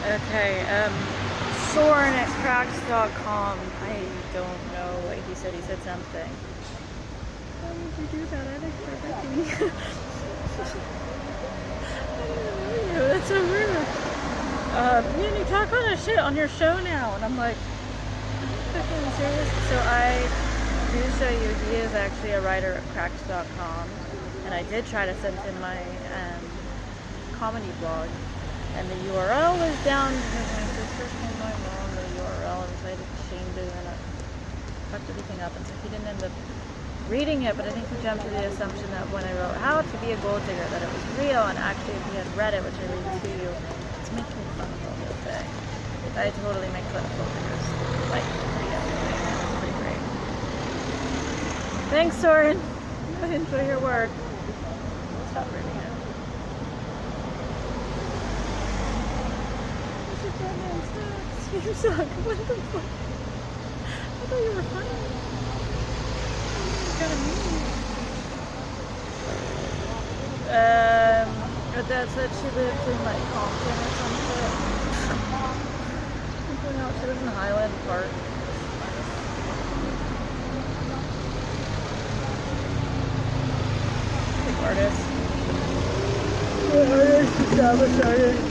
Okay, Soren at cracks.com. I don't know what he said. He said something. Why would you do that? I like forgetting. That's so rude. Man, you talk on a shit on your show now, and I'm like, are you fucking serious? So I do show you he is actually a writer at cracks.com, and I did try to send him my comedy blog, and the URL was down because my sister told my mom the URL, and so I just changed it, and I fucked everything up, and so he didn't end up reading it, but I think he jumped to the assumption that when I wrote How to Be a Gold Digger, that it was real, and actually if he had read it, which I read to you, it's making fun of the whole thing. I totally make fun of gold diggers, like, pretty everything, and it's pretty great. Thanks, Soren. I enjoy your work. Stop reading it. You suck. What the fuck? I thought you were funny. Kind of mean. Her dad said she lived in like Compton or some shit. She lives in Highland Park. Big artist. Artist, established artist.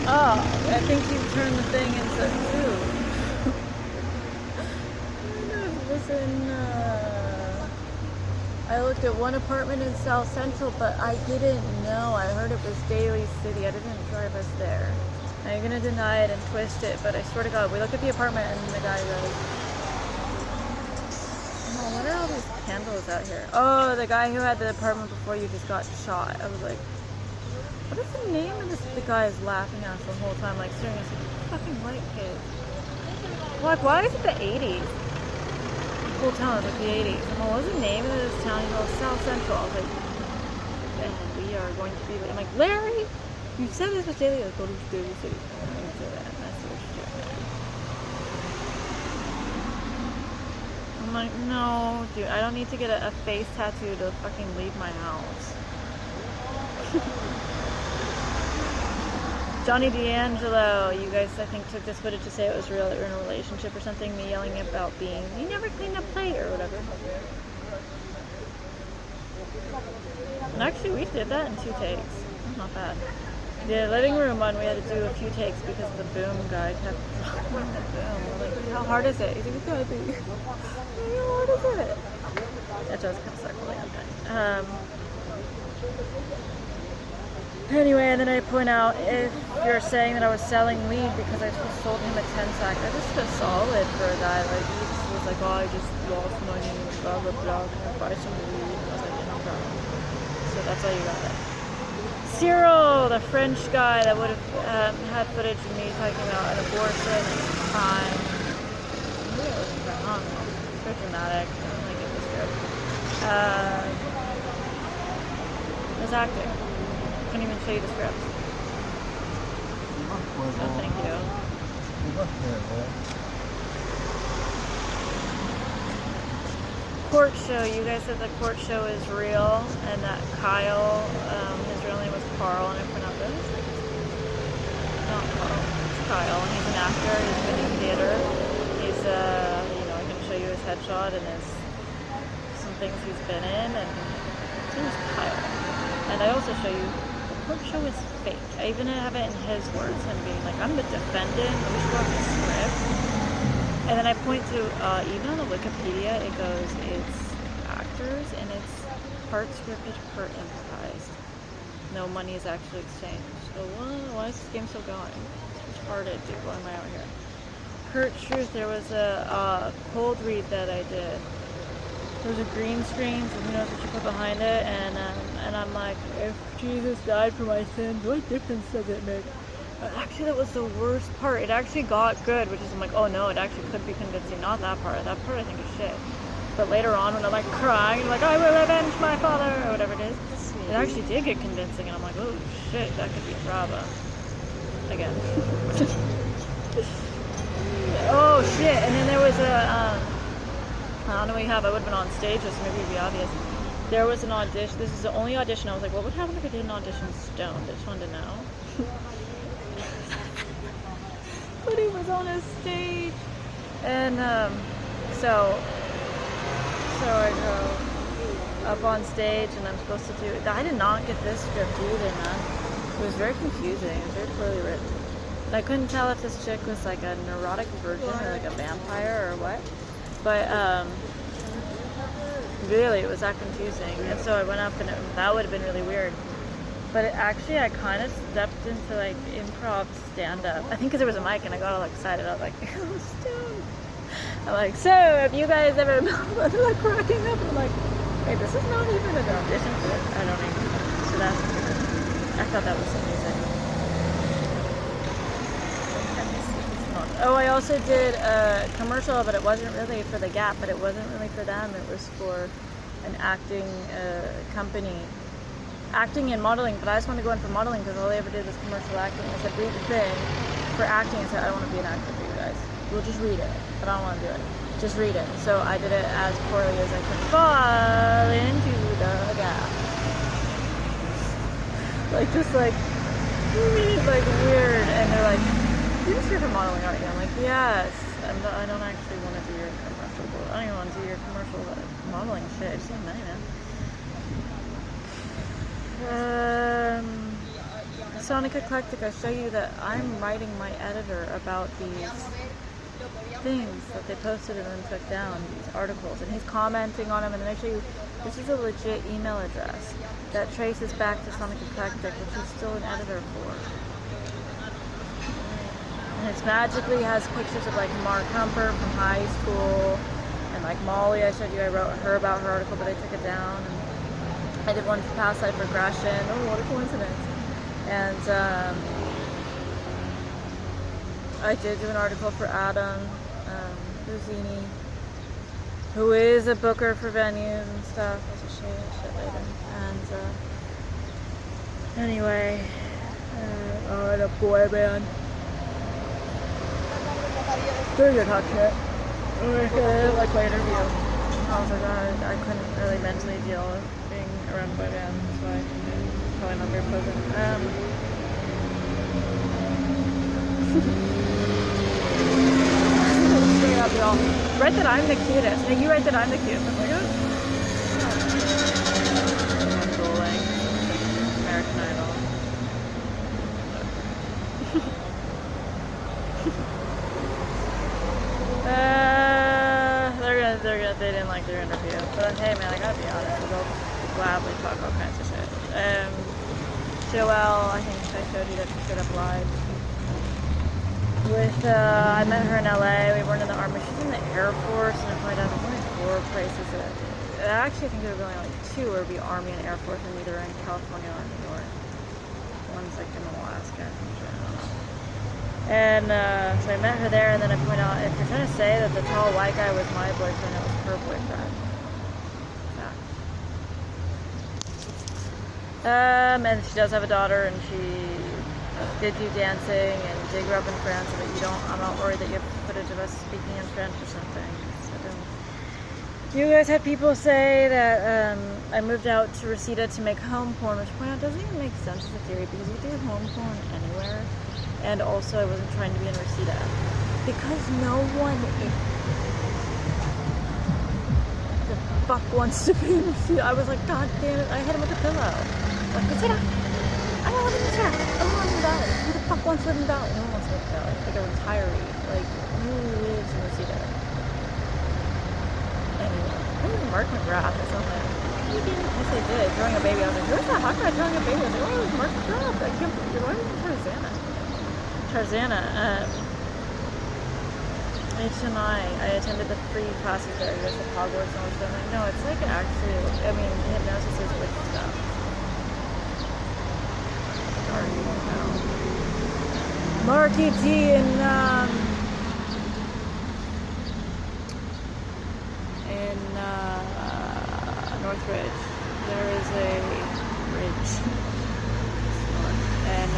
Oh, I think you turned the thing into food. Listen, I looked at one apartment in South Central, but I didn't know. I heard it was Daly City. I didn't drive us there. Now you're gonna deny it and twist it, but I swear to God, we looked at the apartment and the guy goes, "Oh, what are all these candles out here?" Oh, the guy who had the apartment before you just got shot. I was like, what is the name of this? The guy is laughing at us the whole time, like staring at us like fucking white kids. Like, why is it the 80s? The whole town is like the 80s. I'm like, what's the name of this town? He's all South Central. I was like, and we are going to be. I'm like, Larry, you said this was Daly. Like, go to Daly City. I'm going to say that. And that's what you're doing. I'm like, no, dude, I don't need to get a face tattoo to fucking leave my house. Johnny D'Angelo, you guys, I think, took this footage to say it was real, that you're in a relationship or something, me yelling about being, you never cleaned up plate or whatever. And actually, we did that in 2 takes. Not bad. The living room one, we had to do a few takes because the boom guy kept dropping the boom. We're like, how hard is it? He's like, it's gotta be. How hard is it? That does kind of suck really on. Anyway, and then I point out, if you're saying that I was selling weed because I just sold him a 10-sack, that is just solid for a guy. Like, he just was like, oh, I just lost money, blah, blah, blah, can I buy some weed? And I was like, yeah, no problem. So that's all you got there. Cyril, the French guy that would have had footage of me talking about an abortion time. Maybe I wasn't that long. It's very dramatic. I don't really get this script. It was acting. I can't even show you the script. No, thank you. Court show. You guys said the court show is real, and that Kyle, his real name was Carl, and I pronounced it. Not Carl. It's Kyle, and he's an actor. He's been in theater. He's, I can show you his headshot and some things he's been in, and his name is Kyle. And I also show you. The court show is fake. I even have it in his words, him being like, I'm the defendant, we should watch the script. And then I point to, even on the Wikipedia, it goes, it's actors, and it's part scripted, part improvised. No money is actually exchanged. So why is this game still going? It's retarded, dude. Why am I out here? Kurt Truth, there was a cold read that I did. There was a green screen, so who knows what you put behind it, and I'm like, if Jesus died for my sins, what difference does it make? Actually, that was the worst part. It actually got good, which is I'm like, oh no, it actually could be convincing. Not that part. That part I think is shit. But later on, when I'm like crying, I'm like, I will avenge my father, or whatever it is, it actually did get convincing, and I'm like, oh shit, that could be Bravo. Again. Oh shit, and then there was a, I don't know what you have, I would have been on stage, so maybe it'd be obvious. there was an audition. This is the only audition. I was like, what would happen if I did an audition stoned? I just wanted to know. But he was on a stage, and so I go up on stage, and I'm supposed to do. I did not get this script either, man. It was very confusing. It was very poorly written. I couldn't tell if this chick was like a neurotic virgin or like a vampire or what. But really, it was that confusing. And so I went up, and that would have been really weird. But actually, I kind of stepped into like improv stand-up. I think because there was a mic, and I got all excited. I was like, oh, stoned. I'm like, so have you guys ever? They're like cracking up. I'm like, wait, this is not even an audition for this. I don't even know. So that's. I thought that was amazing. Oh, I also did a commercial, but it wasn't really for the Gap, but it wasn't really for them. It was for an acting company. Acting and modeling, but I just wanted to go in for modeling because all they ever did was commercial acting. I said, read the thing for acting. I said, I don't want to be an actor for you guys. We'll just read it, but I don't want to do it. Just read it. So I did it as poorly as I could fall into the gap. Like, just like weird. And they're like, you're just here for modeling, aren't you? I'm like, yes. I don't actually want to do your commercial. I don't even want to do your commercial modeling shit. I just have money, man. Sonic Eclectic, I show you that I'm writing my editor about these things that they posted and then took down, these articles, and he's commenting on them, and then I show you, this is a legit email address that traces back to Sonic Eclectic, which he's still an editor for. And it magically has pictures of like Mark Humper from high school, and like Molly, I showed you, I wrote her about her article, but I took it down. And I did one for past life regression. Oh, what a coincidence. And I did do an article for Adam Buzzini, who is a booker for venues and stuff. I'll just show you that shit later. And anyway, oh, the boy band. Very good hot shit. Like my interview. I was like, I couldn't really mentally deal with being around a boy band, so I probably not very pleasant. Write that I'm the cutest. Hey, you write that I'm the cutest. I'm like, oh. Bowling. American Idol. They didn't like their interview. But hey, man, I gotta be honest. They'll gladly talk all kinds of shit. Joelle, I think I showed you that she showed up live. I met her in LA. We weren't in the Army. She's in the Air Force, and I pointed out there's only 4 places I actually think there would be only like 2 would be Army and Air Force, and either in California or New York. One's like in Alaska. I don't know. And so I met her there, and then I point out, if you're trying to say that the tall white guy was my boyfriend, it was her boyfriend. Yeah. And she does have a daughter, and she did do dancing, and they grew up in France, but I'm not worried that you have footage of us speaking in French or something. So you guys had people say that I moved out to Reseda to make home porn, which point out doesn't even make sense as a theory, because you do home porn anywhere. And also, I wasn't trying to be in Reseda because no one the fuck wants to be in Reseda. I was like, God damn it! I hit him with a pillow. Like, Reseda, I don't live in this town. I don't live in the valley. Who the fuck wants to live in the valley? No one wants to live in the valley. Like a retiree. Like, who lives in Reseda? Anyway, I think it was Mark McGrath or something. Yes, I did. Throwing a baby. I was like, who's that hot guy throwing a baby? I was like, oh, it was Mark McGrath. I can't believe you're Tarzana. HMI, I attended the free classes there, you guys at Hogwarts and all this stuff. I'm like, no, it's like actually, I mean, hypnosis is witch stuff. Marky T in Northridge. There is a bridge. And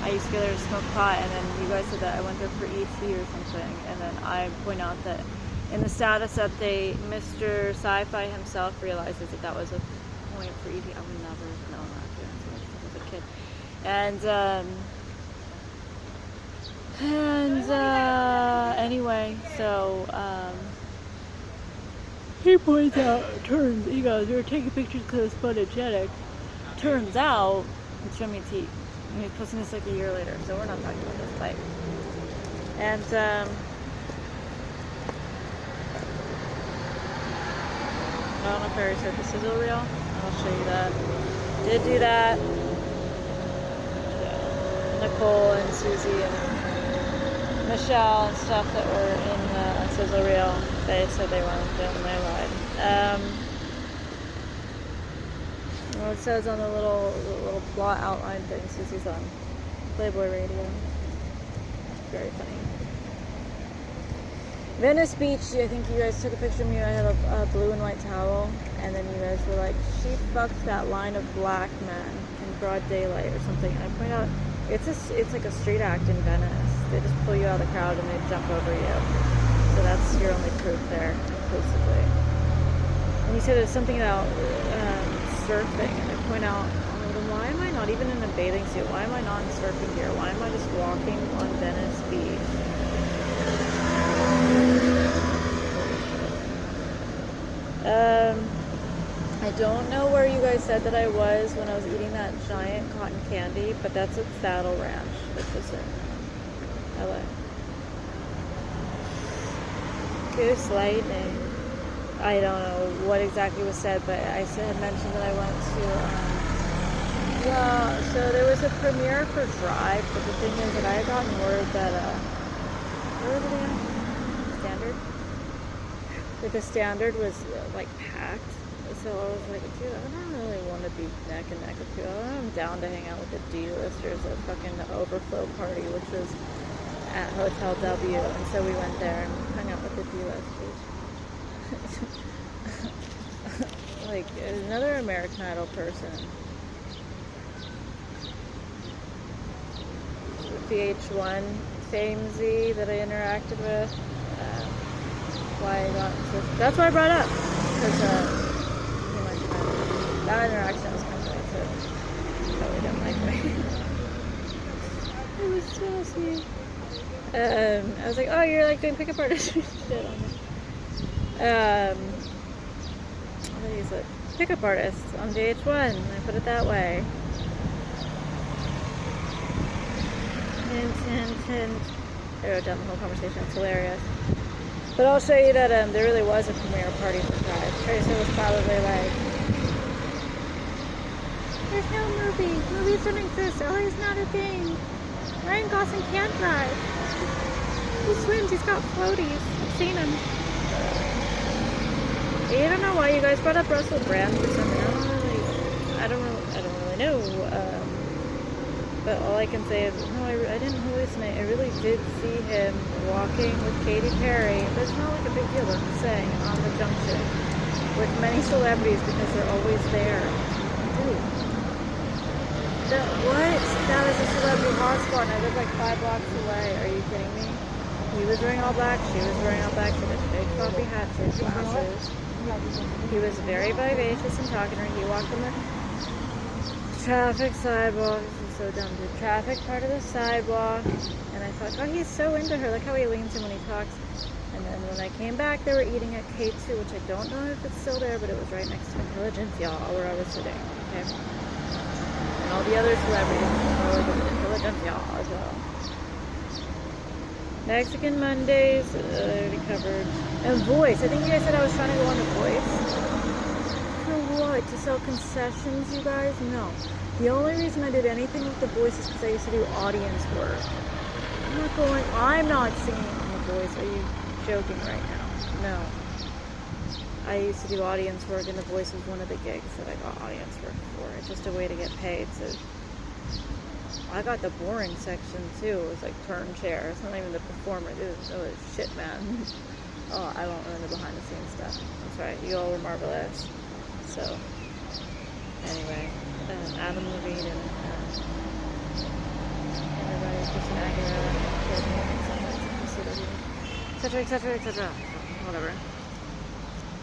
I used to go there to smoke pot, and then you guys said that I went there for ET or something, and then I point out that in the status that Mr. Sci-Fi himself realizes that was a point for eating. I would never, no, I'm not doing so much as a kid. Anyway, so, he points out, he goes, we were taking pictures because it's photogenic. Turns out, show me teeth. And he's posting this like a year later, so we're not talking about this fight. And, I don't know if I already said this is all real. I'll show you that. Did do that. Yeah. Nicole and Susie and Michelle and stuff that were in the sizzle reel, they said they weren't, and they lied. Well, it says on the little plot outline thing, Susie's on Playboy Radio. Very funny. Venice Beach, I think you guys took a picture of me. I had a blue and white towel, and then you guys were like, she fucked that line of black men in broad daylight or something. And I point out, it's like a street act in Venice. They just pull you out of the crowd and they jump over you. So that's your only proof there, conclusively. And you said there's something about surfing, and I point out, why am I not even in a bathing suit? Why am I not in surfing gear? Why am I just walking on Venice Beach? I don't know where you guys said that I was when I was eating that giant cotton candy, but that's at Saddle Ranch, which is in LA. Goose lightning. I don't know what exactly was said, but I had mentioned that I went to, yeah, so there was a premiere for Drive, but the thing is that I had gotten word that, where was it again? Standard? That the Standard was, like, packed. So I was like, dude, I don't really want to be neck and neck with people. I'm down to hang out with the D-listers at fucking overflow party, which was at Hotel W. And so we went there and hung out with the D-listers. Like, another American Idol person. VH1 Famesy that I interacted with. Why I got into, that's why I brought up. Because, that interaction was kind of like to probably didn't like me. It was so sweet. I was like, oh, you're like doing pickup artist shit on me. What is it? Pickup artist on VH1. I put it that way. Hint. I wrote down the whole conversation. It's hilarious. But I'll show you that there really was a premiere party for Drive. Tracer was probably like, there's no movie. Movies don't exist. Oh, he's not a thing. Ryan Gosling can't drive. He swims. He's got floaties. I've seen him. I don't know why you guys brought up Russell Brand for something. I don't really know. But all I can say is, no, I didn't hallucinate. I really did see him walking with Katy Perry. But it's not like a big deal. I'm just saying, on the junction with many celebrities because they're always there. Dude. What? That is a celebrity hotspot, and I live like 5 blocks away. Are you kidding me? He was wearing all black. She was wearing all black. She had a big floppy hat, she had glasses. He was very vivacious and talking to her. He walked on the traffic sidewalk. This is so dumb, dude. Traffic part of the sidewalk. And I thought, oh, he's so into her. Look how he leans in when he talks. And then when I came back, they were eating at K2, which I don't know if it's still there, but it was right next to Intelligence, y'all, where I was sitting. Okay. And all the other celebrities were with Intelligence, y'all, as well. Mexican Mondays, already covered. And Voice. I think you guys said I was trying to go on The Voice. For what? To sell concessions, you guys? No. The only reason I did anything with The Voice is because I used to do audience work. I'm not singing on The Voice. Are you joking right now? No. I used to do audience work, and The Voice was one of the gigs that I got audience work for. It's just a way to get paid. So I got the boring section too. It was like turn chair. It's not even the performer. It was shit, man. Oh, I won't run the behind the scenes stuff. That's right. You all were marvelous. So anyway, Adam Levine and everybody, Christina Aguilera, etc., etc., etc. whatever.